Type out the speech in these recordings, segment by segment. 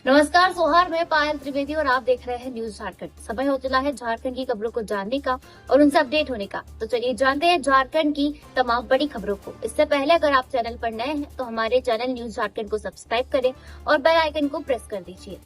नमस्कार सोहार, मैं पायल त्रिवेदी और आप देख रहे हैं न्यूज झारखंड। समय हो चला है झारखंड की खबरों को जानने का और उनसे अपडेट होने का। तो चलिए जानते हैं झारखंड की तमाम बड़ी खबरों को। इससे पहले अगर आप चैनल पर नए हैं तो हमारे चैनल न्यूज झारखंड को सब्सक्राइब करें और बेल आइकन को प्रेस कर दीजिए।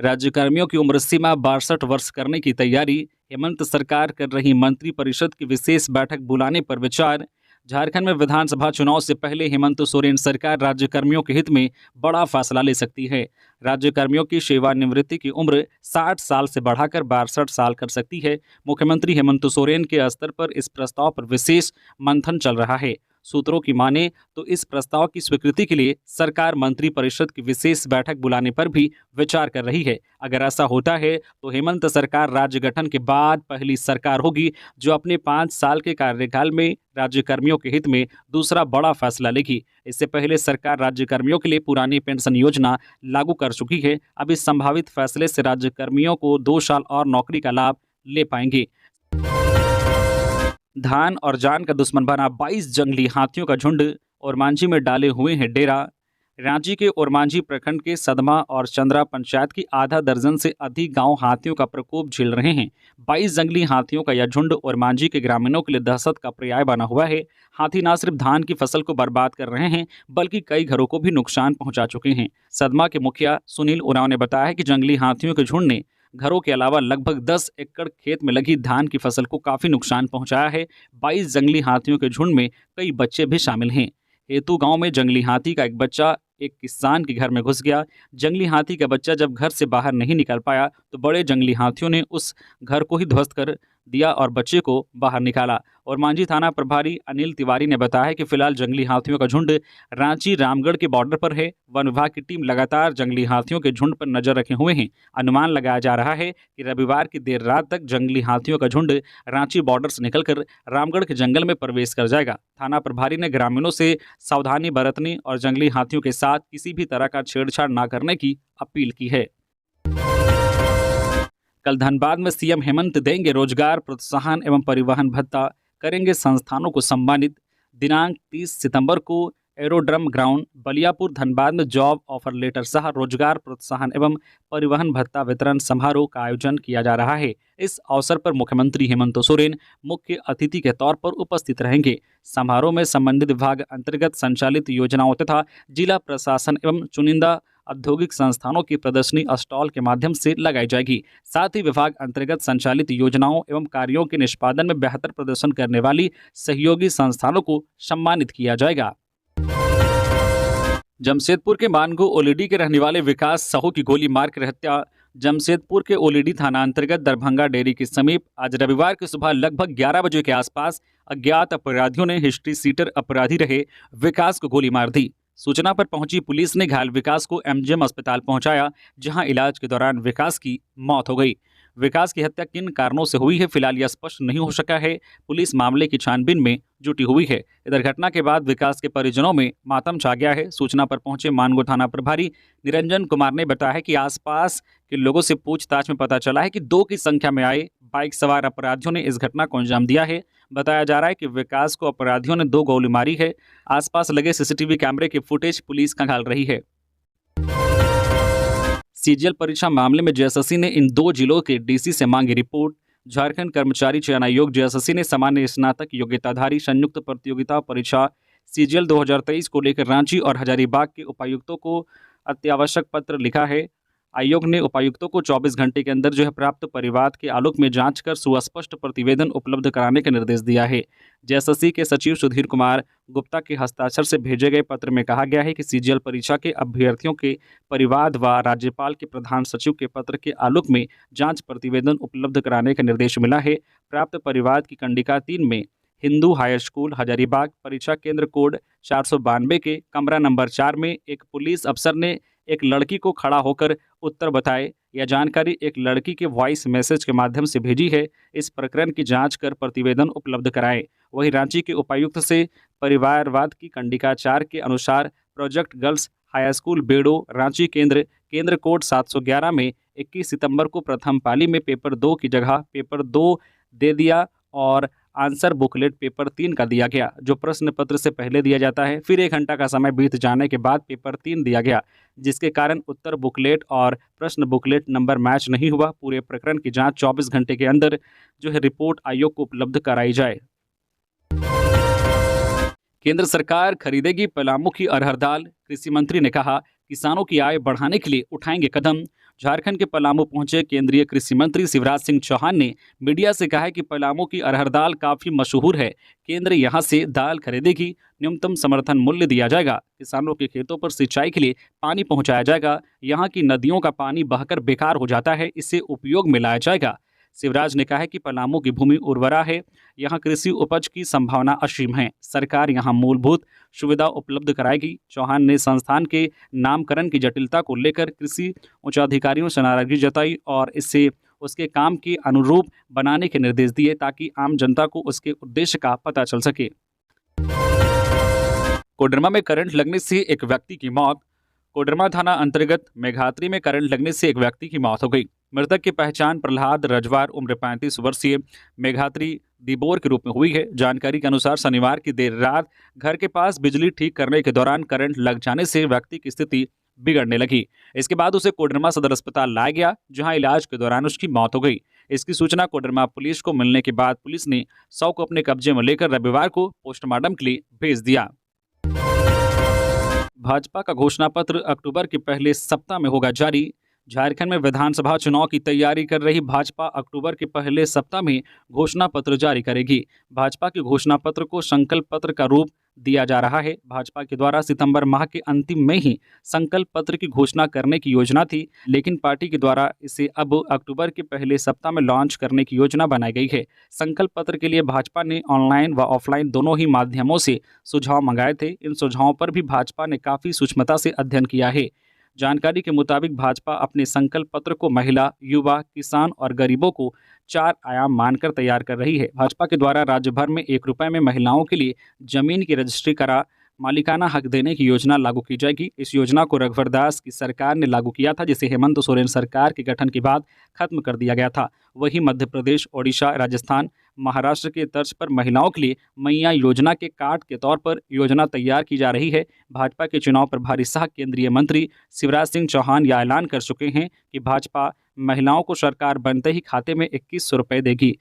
राज्यकर्मियों की उम्र सीमा 62 वर्ष करने की तैयारी, हेमंत सरकार कर रही मंत्रिपरिषद की विशेष बैठक बुलाने पर विचार। झारखंड में विधानसभा चुनाव से पहले हेमंत सोरेन सरकार राज्यकर्मियों के हित में बड़ा फैसला ले सकती है। राज्यकर्मियों की सेवानिवृत्ति की उम्र 60 साल से बढ़ाकर 62 साल कर सकती है। मुख्यमंत्री हेमंत सोरेन के स्तर पर इस प्रस्ताव पर विशेष मंथन चल रहा है। सूत्रों की माने तो इस प्रस्ताव की स्वीकृति के लिए सरकार मंत्रिपरिषद की विशेष बैठक बुलाने पर भी विचार कर रही है। अगर ऐसा होता है तो हेमंत सरकार राज्य गठन के बाद पहली सरकार होगी जो अपने 5 साल के कार्यकाल में राज्यकर्मियों के हित में दूसरा बड़ा फैसला लेगी। इससे पहले सरकार राज्यकर्मियों के लिए पुरानी पेंशन योजना लागू कर चुकी है। अब इस संभावित फैसले से राज्यकर्मियों को 2 साल और नौकरी का लाभ ले पाएंगे। धान और जान का दुश्मन बना 22 जंगली हाथियों का झुंड ओरमांझी में डाले हुए हैं डेरा। रांची के ओरमांझी प्रखंड के सदमा और चंद्रा पंचायत की आधा दर्जन से अधिक गांव हाथियों का प्रकोप झेल रहे हैं। 22 जंगली हाथियों का यह झुंड ओरमांझी के ग्रामीणों के लिए दहशत का पर्याय बना हुआ है। हाथी न सिर्फ धान की फसल को बर्बाद कर रहे हैं बल्कि कई घरों को भी नुकसान पहुंचा चुके हैं। सदमा के मुखिया सुनील उरांव ने बताया कि जंगली हाथियों के झुंड ने घरों के अलावा लगभग 10 एकड़ खेत में लगी धान की फसल को काफी नुकसान पहुंचाया है। 22 जंगली हाथियों के झुंड में कई बच्चे भी शामिल हैं। हेतु गांव में जंगली हाथी का एक बच्चा एक किसान के घर में घुस गया। जंगली हाथी का बच्चा जब घर से बाहर नहीं निकल पाया तो बड़े जंगली हाथियों ने उस घर को ही ध्वस्त कर दिया और बच्चे को बाहर निकाला। और मांझी थाना प्रभारी अनिल तिवारी ने बताया कि फिलहाल जंगली हाथियों का झुंड रांची रामगढ़ के बॉर्डर पर है। वन विभाग की टीम लगातार जंगली हाथियों के झुंड पर नजर रखे हुए हैं। अनुमान लगाया जा रहा है कि रविवार की देर रात तक जंगली हाथियों का झुंड रांची बॉर्डर से निकलकर रामगढ़ के जंगल में प्रवेश कर जाएगा। थाना प्रभारी ने ग्रामीणों से सावधानी बरतने और जंगली हाथियों के साथ किसी भी तरह का छेड़छाड़ न करने की अपील की है। कल धनबाद में सीएम हेमंत देंगे रोजगार प्रोत्साहन एवं परिवहन भत्ता, करेंगे संस्थानों को सम्मानित। दिनांक 30 सितंबर को एरोड्रम ग्राउंड बलियापुर धनबाद में जॉब ऑफर लेटर सह रोजगार प्रोत्साहन एवं परिवहन भत्ता वितरण समारोह का आयोजन किया जा रहा है। इस अवसर पर मुख्यमंत्री हेमंत सोरेन मुख्य अतिथि के तौर पर उपस्थित रहेंगे। समारोह में संबंधित विभाग अंतर्गत संचालित योजनाओं तथा जिला प्रशासन एवं चुनिंदा औद्योगिक संस्थानों की प्रदर्शनी स्टॉल के माध्यम से लगाई जाएगी। साथ ही विभाग अंतर्गत संचालित योजनाओं एवं कार्यों के निष्पादन में बेहतर प्रदर्शन करने वाली सहयोगी संस्थानों को सम्मानित किया जाएगा। जमशेदपुर के मानगो ओलीडी के रहने वाले विकास साहू की गोली मारकर हत्या। जमशेदपुर के ओलीडी थाना अंतर्गत दरभंगा डेयरी के समीप आज रविवार की सुबह लगभग 11 बजे के आसपास अज्ञात अपराधियों ने हिस्ट्री सीटर अपराधी रहे विकास को गोली मार दी। सूचना पर पहुंची पुलिस ने घायल विकास को एमजीएम अस्पताल पहुंचाया, जहां इलाज के दौरान विकास की मौत हो गई। विकास की हत्या किन कारणों से हुई है फिलहाल यह स्पष्ट नहीं हो सका है। पुलिस मामले की छानबीन में जुटी हुई है। इधर घटना के बाद विकास के परिजनों में मातम छा गया है। सूचना पर पहुंचे मानगो थाना प्रभारी निरंजन कुमार ने बताया कि आसपास के लोगों से पूछताछ में पता चला है कि 2 की संख्या में आए बाइक सवार अपराधियों ने इस घटना को अंजाम दिया है। बताया जा रहा है कि विकास को अपराधियों ने 2 गोली मारी है। आसपास लगे सीसीटीवी कैमरे की फुटेज पुलिस खंगाल रही है। सीजीएल परीक्षा मामले में जेएसएससी ने इन 2 जिलों के डीसी से मांगी रिपोर्ट। झारखंड कर्मचारी चयन आयोग जेएसएससी ने सामान्य स्नातक योग्यताधारी संयुक्त प्रतियोगिता परीक्षा सीजीएल 2023 को लेकर रांची और हजारीबाग के उपायुक्तों को अत्यावश्यक पत्र लिखा है। आयोग ने उपायुक्तों को 24 घंटे के अंदर प्राप्त परिवाद के आलोक में जांच कर सुस्पष्ट प्रतिवेदन उपलब्ध कराने का निर्देश दिया है। जेएसएससी के सचिव सुधीर कुमार गुप्ता के हस्ताक्षर से भेजे गए पत्र में कहा गया है कि सीजीएल परीक्षा के अभ्यर्थियों के परिवाद व राज्यपाल के प्रधान सचिव के पत्र के आलोक में जांच प्रतिवेदन उपलब्ध कराने का निर्देश मिला है। प्राप्त परिवाद की कंडिका 3 में हिंदू हायर स्कूल हजारीबाग परीक्षा केंद्र कोड 492 के कमरा नंबर 4 में एक पुलिस अफसर ने एक लड़की को खड़ा होकर उत्तर बताए। यह जानकारी एक लड़की के वॉइस मैसेज के माध्यम से भेजी है। इस प्रकरण की जांच कर प्रतिवेदन उपलब्ध कराएं। वहीं रांची के उपायुक्त से परिवारवाद की कंडिका 4 के अनुसार प्रोजेक्ट गर्ल्स हाई स्कूल बेड़ो रांची केंद्र कोड 711 में 21 सितंबर को प्रथम पाली में पेपर 2 की जगह पेपर 2 दे दिया और आंसर बुकलेट पेपर 3 का दिया गया, जो प्रश्न पत्र से पहले दिया जाता है। फिर 1 घंटा का समय बीत जाने के बाद पेपर 3 दिया गया, जिसके कारण उत्तर बुकलेट और प्रश्न बुकलेट नंबर मैच नहीं हुआ। पूरे प्रकरण की जांच 24 घंटे के अंदर जो है रिपोर्ट आयोग को उपलब्ध कराई जाए। केंद्र सरकार खरीदेगी पलामू की अरहर दाल, कृषि मंत्री ने कहा किसानों की आय बढ़ाने के लिए उठाएंगे कदम। झारखंड के पलामू पहुंचे केंद्रीय कृषि मंत्री शिवराज सिंह चौहान ने मीडिया से कहा है कि पलामू की अरहर दाल काफ़ी मशहूर है। केंद्र यहां से दाल खरीदेगी, न्यूनतम समर्थन मूल्य दिया जाएगा, किसानों के खेतों पर सिंचाई के लिए पानी पहुंचाया जाएगा। यहां की नदियों का पानी बहकर बेकार हो जाता है, इसे उपयोग में लाया जाएगा। शिवराज ने कहा है कि पलामू की भूमि उर्वरा है, यहाँ कृषि उपज की संभावना असीम है। सरकार यहाँ मूलभूत सुविधा उपलब्ध कराएगी। चौहान ने संस्थान के नामकरण की जटिलता को लेकर कृषि उच्चाधिकारियों से नाराजगी जताई और इसे उसके काम के अनुरूप बनाने के निर्देश दिए ताकि आम जनता को उसके उद्देश्य का पता चल सके। कोडरमा में करंट लगने से एक व्यक्ति की मौत। कोडरमा थाना अंतर्गत मेघात्री में करंट लगने से एक व्यक्ति की मौत हो गई। मृतक की पहचान प्रहलाद रजवार उम्र 35 वर्षीय मेघात्री दिबोर के रूप में हुई है। जानकारी के अनुसार शनिवार की देर रात घर के पास बिजली ठीक करने के दौरान करंट लग जाने से व्यक्ति की स्थिति बिगड़ने लगी। इसके बाद उसे कोडरमा सदर अस्पताल लाया गया, जहां इलाज के दौरान उसकी मौत हो गई। इसकी सूचना कोडरमा पुलिस को मिलने के बाद पुलिस ने शव को अपने कब्जे में लेकर रविवार को पोस्टमार्टम के लिए भेज दिया। भाजपा का घोषणा पत्र अक्टूबर के पहले सप्ताह में होगा जारी। झारखंड में विधानसभा चुनाव की तैयारी कर रही भाजपा अक्टूबर के पहले सप्ताह में घोषणा पत्र जारी करेगी। भाजपा के घोषणा पत्र को संकल्प पत्र का रूप दिया जा रहा है। भाजपा के द्वारा सितंबर माह के अंतिम में ही संकल्प पत्र की घोषणा करने की योजना थी, लेकिन पार्टी के द्वारा इसे अब अक्टूबर के पहले सप्ताह में लॉन्च करने की योजना बनाई गई है। संकल्प पत्र के लिए भाजपा ने ऑनलाइन व ऑफलाइन दोनों ही माध्यमों से सुझाव मंगाए थे। इन सुझावों पर भी भाजपा ने काफ़ी सूक्ष्मता से अध्ययन किया है। जानकारी के मुताबिक भाजपा अपने संकल्प पत्र को महिला, युवा, किसान और गरीबों को 4 आयाम मानकर तैयार कर रही है। भाजपा के द्वारा राज्य भर में 1 रुपये में महिलाओं के लिए जमीन की रजिस्ट्री करा मालिकाना हक देने की योजना लागू की जाएगी। इस योजना को रघुवर दास की सरकार ने लागू किया था, जिसे हेमंत सोरेन सरकार के गठन के बाद खत्म कर दिया गया था। वहीं मध्य प्रदेश, ओडिशा, राजस्थान, महाराष्ट्र के तर्ज पर महिलाओं के लिए मैया योजना के कार्ड के तौर पर योजना तैयार की जा रही है। भाजपा के चुनाव प्रभारी सह केंद्रीय मंत्री शिवराज सिंह चौहान यह ऐलान कर चुके हैं कि भाजपा महिलाओं को सरकार बनते ही खाते में 2100 रुपये देगी।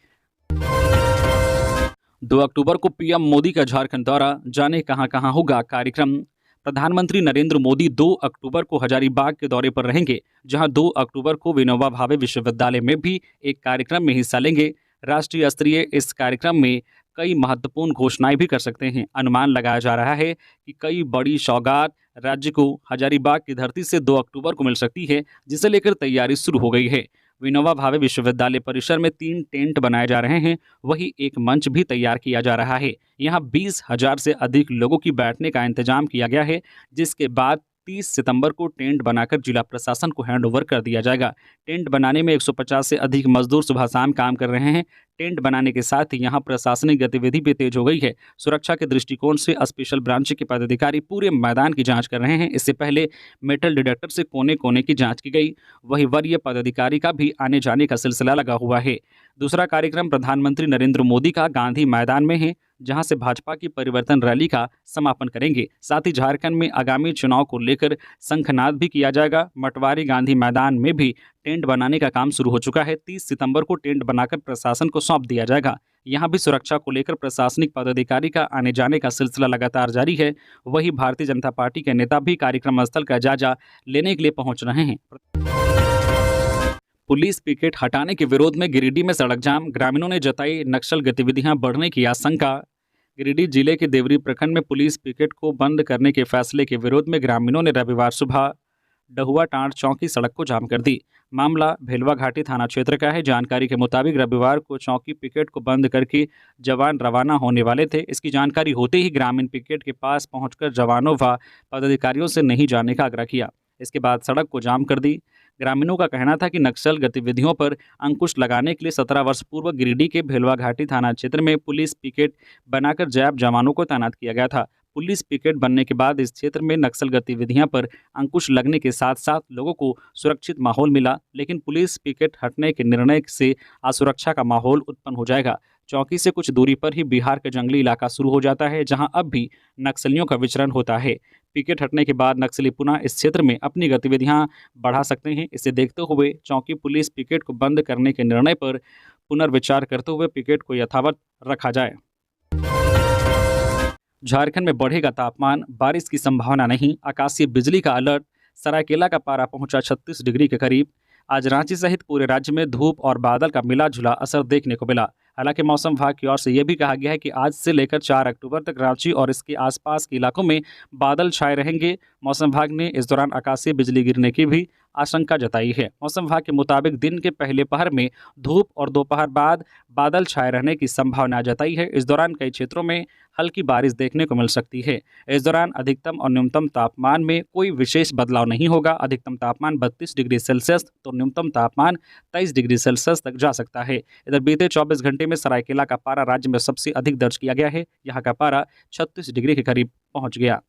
2 अक्टूबर को पीएम मोदी का झारखंड दौरा, जाने कहां कहां होगा कार्यक्रम। प्रधानमंत्री नरेंद्र मोदी 2 अक्टूबर को हजारीबाग के दौरे पर रहेंगे, जहां 2 अक्टूबर को विनोबा भावे विश्वविद्यालय में भी एक कार्यक्रम में हिस्सा लेंगे। राष्ट्रीय स्तरीय इस कार्यक्रम में कई महत्वपूर्ण घोषणाएं भी कर सकते हैं। अनुमान लगाया जा रहा है कि कई बड़ी सौगात राज्य को हजारीबाग की धरती से 2 अक्टूबर को मिल सकती है, जिसे लेकर तैयारी शुरू हो गई है। विनोबा भावे विश्वविद्यालय परिसर में 3 टेंट बनाए जा रहे हैं, वहीं एक मंच भी तैयार किया जा रहा है। यहाँ 20,000 से अधिक लोगों की बैठने का इंतजाम किया गया है, जिसके बाद 30 सितंबर को टेंट बनाकर जिला प्रशासन को हैंडओवर कर दिया जाएगा। टेंट बनाने में 150 से अधिक मजदूर सुबह शाम काम कर रहे हैं। टेंट बनाने के साथ ही यहां प्रशासनिक गतिविधि भी तेज हो गई है। सुरक्षा के दृष्टिकोण से स्पेशल ब्रांच के पदाधिकारी पूरे मैदान की जांच कर रहे हैं। इससे पहले मेटल डिटेक्टर से कोने कोने की जांच की गई। वहीं वरीय पदाधिकारी का भी आने जाने का सिलसिला लगा हुआ है। दूसरा कार्यक्रम प्रधानमंत्री नरेंद्र मोदी का गांधी मैदान में है, जहां से भाजपा की परिवर्तन रैली का समापन करेंगे। साथ ही झारखंड में आगामी चुनाव को लेकर शंखनाद भी किया जाएगा। मटवारी गांधी मैदान में भी टेंट बनाने का काम शुरू हो चुका है। 30 सितंबर को टेंट बनाकर प्रशासन को सौंप दिया जाएगा। यहां भी सुरक्षा को लेकर प्रशासनिक पदाधिकारी का आने जाने का सिलसिला लगातार जारी है। वहीं भारतीय जनता पार्टी के नेता भी कार्यक्रम स्थल का जायजा लेने के लिए पहुंच रहे हैं। पुलिस पिकेट हटाने के विरोध में गिरिडीह में सड़क जाम, ग्रामीणों ने जताई नक्सल गतिविधियां बढ़ने की आशंका। गिरिडीह जिले के देवरी प्रखंड में पुलिस पिकेट को बंद करने के फैसले के विरोध में ग्रामीणों ने रविवार सुबह डहुआ टांड चौक की सड़क को जाम कर दी। मामला भेलवा घाटी थाना क्षेत्र का है। जानकारी के मुताबिक रविवार को चौकी पिकेट को बंद करके जवान रवाना होने वाले थे। इसकी जानकारी होते ही ग्रामीण पिकेट के पास पहुंचकर जवानों व पदाधिकारियों से नहीं जाने का आग्रह किया। इसके बाद सड़क को जाम कर दी। ग्रामीणों का कहना था कि नक्सल गतिविधियों पर अंकुश लगाने के लिए 17 वर्ष पूर्व गिरिडीह के भेलवा घाटी थाना क्षेत्र में पुलिस पिकेट बनाकर जैब जवानों को तैनात किया गया था। पुलिस पिकेट बनने के बाद इस क्षेत्र में नक्सल गतिविधियां पर अंकुश लगने के साथ साथ लोगों को सुरक्षित माहौल मिला, लेकिन पुलिस पिकेट हटने के निर्णय से असुरक्षा का माहौल उत्पन्न हो जाएगा। चौकी से कुछ दूरी पर ही बिहार का जंगली इलाका शुरू हो जाता है, जहां अब भी नक्सलियों का विचरण होता है। पिकेट हटने के बाद नक्सली पुनः इस क्षेत्र में अपनी गतिविधियां बढ़ा सकते हैं। इसे देखते हुए चौकी पुलिस पिकेट को बंद करने के निर्णय पर पुनर्विचार करते हुए पिकेट को यथावत रखा जाए। झारखंड में बढ़ेगा तापमान, बारिश की संभावना नहीं, आकाशीय बिजली का अलर्ट। सरायकेला का पारा पहुंचा 36 डिग्री के करीब। आज रांची सहित पूरे राज्य में धूप और बादल का मिला जुला असर देखने को मिला। हालांकि मौसम विभाग की ओर से यह भी कहा गया है कि आज से लेकर 4 अक्टूबर तक रांची और इसके आसपास के इलाकों में बादल छाए रहेंगे। मौसम विभाग ने इस दौरान आकाशीय बिजली गिरने की भी आशंका जताई है। मौसम विभाग के मुताबिक दिन के पहले पहर में धूप और दोपहर बाद बादल छाए रहने की संभावना जताई है। इस दौरान कई क्षेत्रों में हल्की बारिश देखने को मिल सकती है। इस दौरान अधिकतम और न्यूनतम तापमान में कोई विशेष बदलाव नहीं होगा। अधिकतम तापमान 32 डिग्री सेल्सियस तो न्यूनतम तापमान 23 डिग्री सेल्सियस तक जा सकता है। इधर बीते 24 घंटे में सरायकेला का पारा राज्य में सबसे अधिक दर्ज किया गया है। यहाँ का पारा 36 डिग्री के करीब पहुँच गया।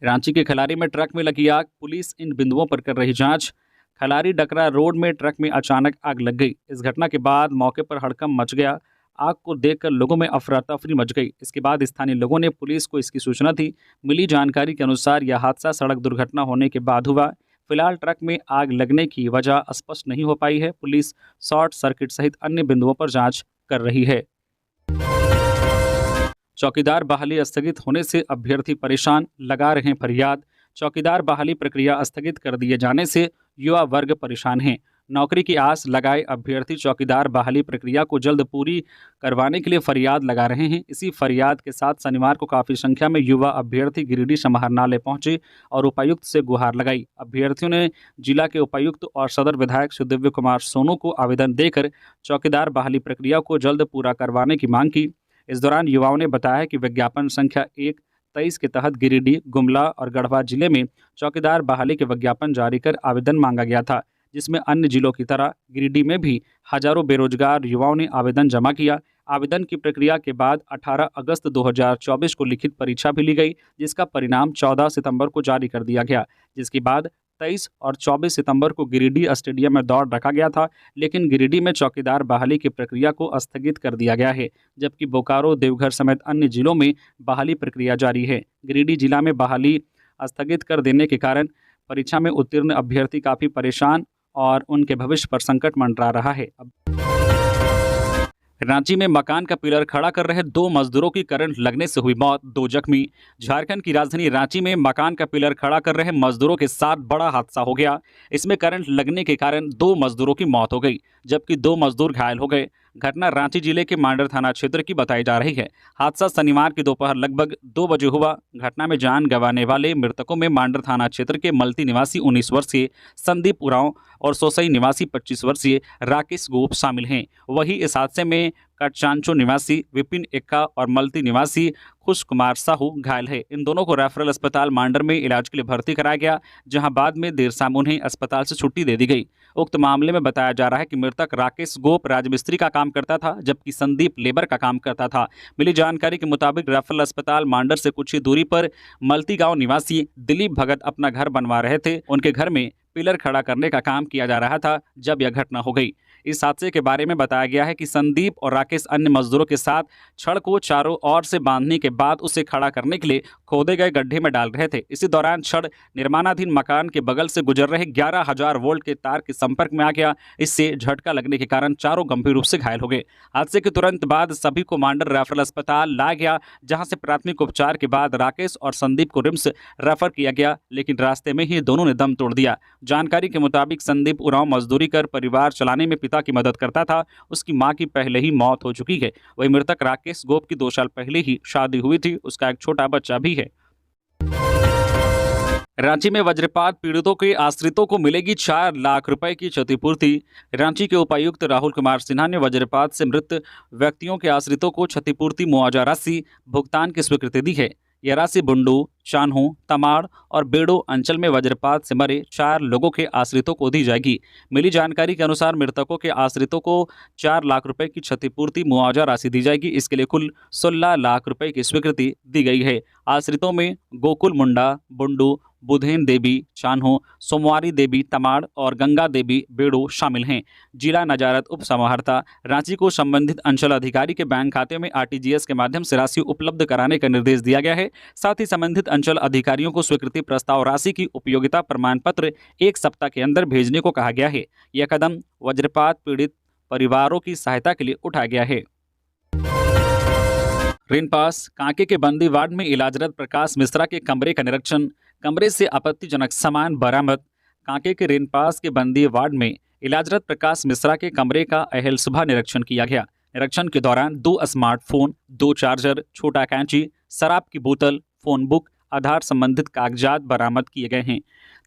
रांची के खलारी में ट्रक में लगी आग, पुलिस इन बिंदुओं पर कर रही जांच। खलारी डकरा रोड में ट्रक में अचानक आग लग गई। इस घटना के बाद मौके पर हड़कंप मच गया। आग को देखकर लोगों में अफरा तफरी मच गई। इसके बाद स्थानीय लोगों ने पुलिस को इसकी सूचना दी। मिली जानकारी के अनुसार यह हादसा सड़क दुर्घटना होने के बाद हुआ। फिलहाल ट्रक में आग लगने की वजह स्पष्ट नहीं हो पाई है। पुलिस शॉर्ट सर्किट सहित अन्य बिंदुओं पर जांच कर रही है। चौकीदार बहाली स्थगित होने से अभ्यर्थी परेशान, लगा रहे फरियाद। चौकीदार बहाली प्रक्रिया स्थगित कर दिए जाने से युवा वर्ग परेशान हैं। नौकरी की आस लगाए अभ्यर्थी चौकीदार बहाली प्रक्रिया को जल्द पूरी करवाने के लिए फरियाद लगा रहे हैं। इसी फरियाद के साथ शनिवार को काफ़ी संख्या में युवा अभ्यर्थी गिरिडीह समाहरणालय पहुंचे और उपायुक्त से गुहार लगाई। अभ्यर्थियों ने जिला के उपायुक्त और सदर विधायक सुदिव्य कुमार सोनू को आवेदन देकर चौकीदार बहाली प्रक्रिया को जल्द पूरा करवाने की मांग की। इस दौरान युवाओं ने बताया कि विज्ञापन संख्या 1-23 के तहत गिरिडीह, गुमला और गढ़वा जिले में चौकीदार बहाली के विज्ञापन जारी कर आवेदन मांगा गया था, जिसमें अन्य जिलों की तरह गिरिडीह में भी हजारों बेरोजगार युवाओं ने आवेदन जमा किया। आवेदन की प्रक्रिया के बाद 18 अगस्त 2024 को लिखित परीक्षा भी ली गई, जिसका परिणाम 14 सितंबर को जारी कर दिया गया। जिसके बाद 23 और 24 सितंबर को गिरिडीह स्टेडियम में दौड़ रखा गया था, लेकिन गिरिडीह में चौकीदार बहाली की प्रक्रिया को स्थगित कर दिया गया है, जबकि बोकारो, देवघर समेत अन्य जिलों में बहाली प्रक्रिया जारी है। गिरिडीह जिला में बहाली स्थगित कर देने के कारण परीक्षा में उत्तीर्ण अभ्यर्थी काफ़ी परेशान और उनके भविष्य पर संकट मंडरा रहा है। रांची में मकान का पिलर खड़ा कर रहे 2 मजदूरों की करंट लगने से हुई मौत, 2 जख्मी। झारखंड की राजधानी रांची में मकान का पिलर खड़ा कर रहे मजदूरों के साथ बड़ा हादसा हो गया। इसमें करंट लगने के कारण 2 मजदूरों की मौत हो गई, जबकि 2 मजदूर घायल हो गए। घटना रांची जिले के मांडर थाना क्षेत्र की बताई जा रही है। हादसा शनिवार की दोपहर लगभग 2 बजे हुआ। घटना में जान गंवाने वाले मृतकों में मांडर थाना क्षेत्र के मल्टी निवासी 19 वर्षीय संदीप उरांव और सोसई निवासी 25 वर्षीय राकेश गोप शामिल हैं। वहीं इस हादसे में कटचांचो निवासी विपिन एक्का और मल्टी निवासी खुश कुमार साहू घायल है। इन दोनों को रेफरल अस्पताल मांडर में इलाज के लिए भर्ती कराया गया, जहां बाद में देर शाम उन्हें अस्पताल से छुट्टी दे दी गई। उक्त मामले में बताया जा रहा है कि मृतक राकेश गोप राजमिस्त्री का काम करता था, जबकि संदीप लेबर का काम करता था। मिली जानकारी के मुताबिक रेफरल अस्पताल मांडर से कुछ ही दूरी पर मल्टी गांव निवासी दिलीप भगत अपना घर बनवा रहे थे। उनके घर में पिलर खड़ा करने का काम किया जा रहा था जब यह घटना हो गई। इस हादसे के बारे में बताया गया है कि संदीप और राकेश अन्य मजदूरों के साथ छड़ को चारों ओर से बांधने के बाद उसे खड़ा करने के लिए खोदे गए गड्ढे में डाल रहे थे। इसी दौरान छड़ निर्माणाधीन मकान के बगल से गुजर रहे 11,000 वोल्ट के तार के संपर्क में आ गया। इससे झटका लगने के कारण चारों गंभीर रूप से घायल हो गए। हादसे के तुरंत बाद सभी को मांडर रेफरल अस्पताल लाया गया, जहां से प्राथमिक उपचार के बाद राकेश और संदीप को रिम्स रेफर किया गया, लेकिन रास्ते में ही दोनों ने दम तोड़ दिया। जानकारी के मुताबिक संदीप उरांव मजदूरी कर परिवार चलाने में पिता की मदद करता था। उसकी मां की पहले ही मौत हो चुकी है। वही मृतक राकेश गोप की 2 साल पहले ही शादी हुई थी। उसका एक छोटा बच्चा भी है। रांची में वज्रपात पीड़ितों के आश्रितों को मिलेगी 4 लाख रुपए की क्षतिपूर्ति। रांची के उपायुक्त राहुल कुमार सिन्हा ने वज्रपात से मृत व्यक्तियों के आश्रितों को क्षतिपूर्ति मुआवजा राशि भुगतान की स्वीकृति दी है। यह राशि बुंडू, चान्हो, तमाड़ और बेड़ो अंचल में वज्रपात से मरे 4 लोगों के आश्रितों को दी जाएगी। मिली जानकारी के अनुसार मृतकों के आश्रितों को 4 लाख रुपए की क्षतिपूर्ति मुआवजा राशि दी जाएगी। इसके लिए कुल 16 लाख रुपए की स्वीकृति दी गई है। आश्रितों में गोकुल मुंडा, बुंडू, बुधेन देवी चान्हो, सोमवारी देवी तमाड़ और गंगा देवी बेड़ो शामिल हैं। जिला नजारत उप समाहर्ता रांची को संबंधित अंचल अधिकारी के बैंक खाते में आरटीजीएस के माध्यम से राशि उपलब्ध कराने का निर्देश दिया गया है। साथ ही संबंधित अंचल अधिकारियों को स्वीकृति प्रस्ताव राशि की उपयोगिता प्रमाण पत्र 1 सप्ताह के अंदर भेजने को कहा गया है। यह कदम वज्रपात पीड़ित परिवारों की सहायता के लिए उठाया गया है। रेनपास कांके के बंदी वार्ड में इलाजरत प्रकाश मिश्रा के कमरे का निरीक्षण, कमरे से आपत्तिजनक सामान बरामद। कांके के रेनपास के बंदी वार्ड में इलाजरत प्रकाश मिश्रा के कमरे का अहल सुबह निरीक्षण किया गया। निरीक्षण के दौरान 2 स्मार्टफोन, 2 चार्जर, छोटा कैंची, शराब की बोतल, फोन बुक, आधार संबंधित कागजात बरामद किए गए हैं।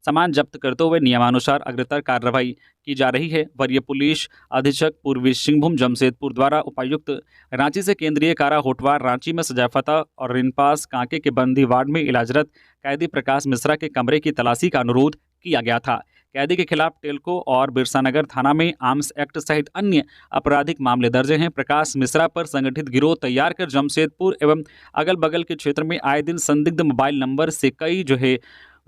सामान जब्त करते हुए नियमानुसार अग्रतर कार्रवाई की जा रही है। वरीय पुलिस अधीक्षक पूर्वी सिंहभूम जमशेदपुर द्वारा उपायुक्त रांची से केंद्रीय कारा होटवार रांची में सजाफता और रेनपास कांके के बंदी वार्ड में इलाजरत कैदी प्रकाश मिश्रा के कमरे की तलाशी का अनुरोध किया गया था। कैदी के खिलाफ टेल्को और बिरसानगर थाना में आर्म्स एक्ट सहित अन्य आपराधिक मामले दर्ज हैं। प्रकाश मिश्रा पर संगठित गिरोह तैयार कर जमशेदपुर एवं अगल बगल के क्षेत्र में आए दिन संदिग्ध मोबाइल नंबर से कई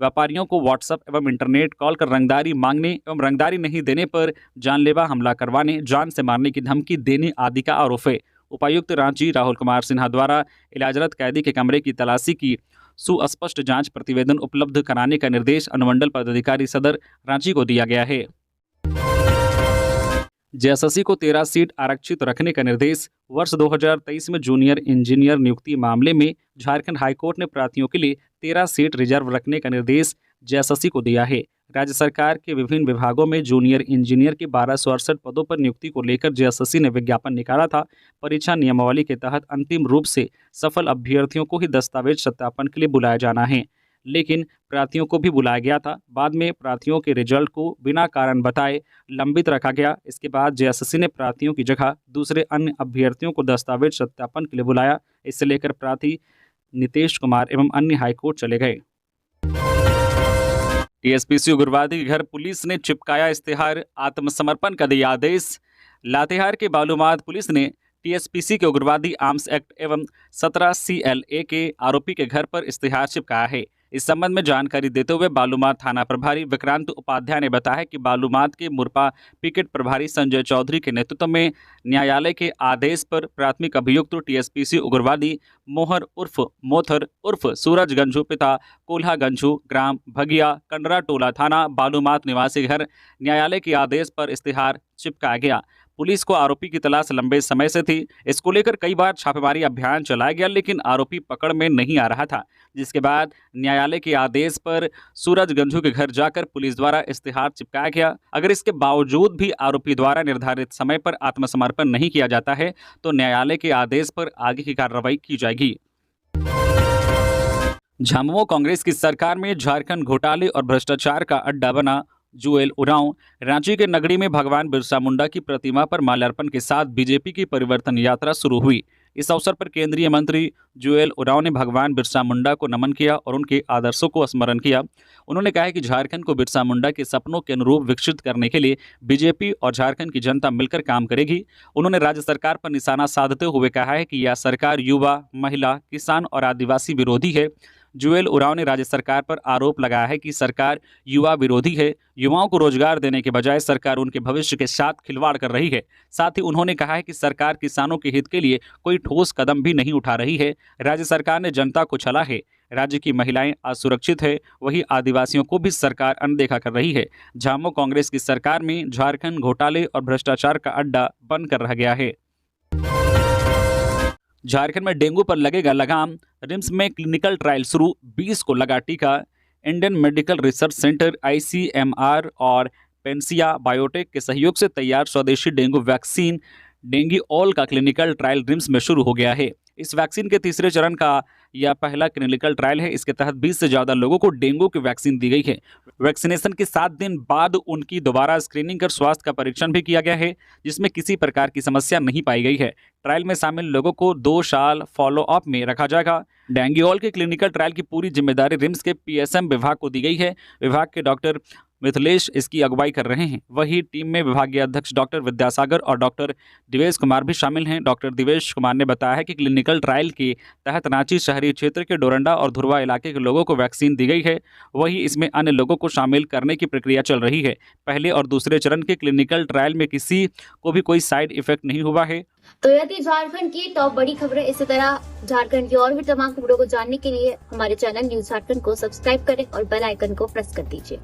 व्यापारियों को व्हाट्सएप एवं इंटरनेट कॉल कर रंगदारी मांगने एवं रंगदारी नहीं देने पर जानलेवा हमला करवाने, जान से मारने की धमकी देने आदि का आरोप है। उपायुक्त रांची राहुल कुमार सिन्हा द्वारा इलाजरत कैदी के कमरे की तलाशी की सुस्पष्ट जांच प्रतिवेदन उपलब्ध कराने का निर्देश अनुमंडल पदाधिकारी सदर रांची को दिया गया है। जेएसएससी को 13 सीट आरक्षित रखने का निर्देश। वर्ष 2023 में जूनियर इंजीनियर नियुक्ति मामले में झारखंड हाईकोर्ट ने प्रार्थियों के लिए 13 सीट रिजर्व रखने का निर्देश जेएसएससी को दिया है। राज्य सरकार के विभिन्न विभागों में जूनियर इंजीनियर के 1268 पदों पर नियुक्ति को लेकर जेएसएससी ने विज्ञापन निकाला था। परीक्षा नियमावली के तहत अंतिम रूप से सफल अभ्यर्थियों को ही दस्तावेज सत्यापन के लिए बुलाया जाना है, लेकिन प्रार्थियों को भी बुलाया गया था। बाद में प्रार्थियों के रिजल्ट को बिना कारण बताए लंबित रखा गया। इसके बाद जेएसएससी ने प्रार्थियों की जगह दूसरे अन्य अभ्यर्थियों को दस्तावेज सत्यापन के लिए बुलाया। इससे लेकर प्रार्थी नीतीश कुमार एवं अन्य हाईकोर्ट चले गए। टीएसपीसी उग्रवादी के घर पुलिस ने चिपकाया इश्तेहार, आत्मसमर्पण का दिया आदेश। लातेहार के बालूमाथ पुलिस ने टीएसपीसी के उग्रवादी आर्म्स एक्ट एवं 17 CLA के आरोपी के घर पर इश्तेहार चिपकाया है। इस संबंध में जानकारी देते हुए बालूमाथ थाना प्रभारी विक्रांत उपाध्याय ने बताया कि बालूमाथ के मुरपा पिकेट प्रभारी संजय चौधरी के नेतृत्व में न्यायालय के आदेश पर प्राथमिक अभियुक्त टीएसपीसी उग्रवादी मोहर उर्फ मोथर उर्फ सूरज गंझू पिता कोल्हा गंझू ग्राम भगिया कंडरा टोला थाना बालूमाथ निवासी घर न्यायालय के आदेश पर इश्तेहार चिपकाया गया। पुलिस को आरोपी की तलाश लंबे समय से थी। इसको लेकर कई बार छापेमारी अभियान चलाया गया, लेकिन आरोपी पकड़ में नहीं आ रहा था, जिसके बाद न्यायालय के आदेश पर सूरज गंझू के घर जाकर पुलिस द्वारा इश्तेहार चिपकाया गया। अगर इसके बावजूद भी आरोपी द्वारा निर्धारित समय पर आत्मसमर्पण नहीं किया जाता है तो न्यायालय के आदेश पर आगे की कार्रवाई की जाएगी। झामुमो कांग्रेस की सरकार में झारखंड घोटाले और भ्रष्टाचार का अड्डा बना। जुएल उरांव रांची के नगरी में भगवान बिरसा मुंडा की प्रतिमा पर माल्यार्पण के साथ बीजेपी की परिवर्तन यात्रा शुरू हुई। इस अवसर पर केंद्रीय मंत्री जुएल उरांव ने भगवान बिरसा मुंडा को नमन किया और उनके आदर्शों को स्मरण किया। उन्होंने कहा कि झारखंड को बिरसा मुंडा के सपनों के अनुरूप विकसित करने के लिए बीजेपी और झारखंड की जनता मिलकर काम करेगी। उन्होंने राज्य सरकार पर निशाना साधते हुए कहा है कि यह सरकार युवा, महिला, किसान और आदिवासी विरोधी है। जुएल उरांव ने राज्य सरकार पर आरोप लगाया है कि सरकार युवा विरोधी है। युवाओं को रोजगार देने के बजाय सरकार उनके भविष्य के साथ खिलवाड़ कर रही है। साथ ही उन्होंने कहा है कि सरकार किसानों के हित के लिए कोई ठोस कदम भी नहीं उठा रही है। राज्य सरकार ने जनता को छला है। राज्य की महिलाएं असुरक्षित है, वही आदिवासियों को भी सरकार अनदेखा कर रही है। झामुमो कांग्रेस की सरकार में झारखंड घोटाले और भ्रष्टाचार का अड्डा बनकर रह गया है। झारखंड में डेंगू पर लगेगा लगाम, रिम्स में क्लिनिकल ट्रायल शुरू, 20 को लगा टीका। Indian medical research centre ICMR और पेंसिया बायोटेक के सहयोग से तैयार स्वदेशी डेंगू वैक्सीन डेंगीऑल का क्लिनिकल ट्रायल रिम्स में शुरू हो गया है। इस वैक्सीन के तीसरे चरण का यह पहला क्लिनिकल ट्रायल है। इसके तहत 20 से ज़्यादा लोगों को डेंगू की वैक्सीन दी गई है। वैक्सीनेशन के 7 दिन बाद उनकी दोबारा स्क्रीनिंग कर स्वास्थ्य का परीक्षण भी किया गया है, जिसमें किसी प्रकार की समस्या नहीं पाई गई है। ट्रायल में शामिल लोगों को 2 साल फॉलोअप में रखा जाएगा। डेंगीऑल के क्लिनिकल ट्रायल की पूरी जिम्मेदारी रिम्स के PSM विभाग को दी गई है। विभाग के डॉक्टर मिथिलेश इसकी अगुवाई कर रहे हैं। वहीं टीम में विभागीय अध्यक्ष डॉक्टर विद्यासागर और डॉक्टर दिवेश कुमार भी शामिल हैं। डॉक्टर दिवेश कुमार ने बताया है कि क्लिनिकल ट्रायल के तहत रांची शहरी क्षेत्र के डोरंडा और धुरवा इलाके के लोगों को वैक्सीन दी गई है। वहीं इसमें अन्य लोगों को शामिल करने की प्रक्रिया चल रही है। पहले और दूसरे चरण के क्लिनिकल ट्रायल में किसी को भी कोई साइड इफेक्ट नहीं हुआ है। तो यह थी झारखंड की टॉप बड़ी खबरें। इसी तरह झारखंड की और भी तमाम खबरों को जानने के लिए हमारे चैनल न्यूज झारखंड को सब्सक्राइब करें और बेल आइकन को प्रेस कर दीजिए।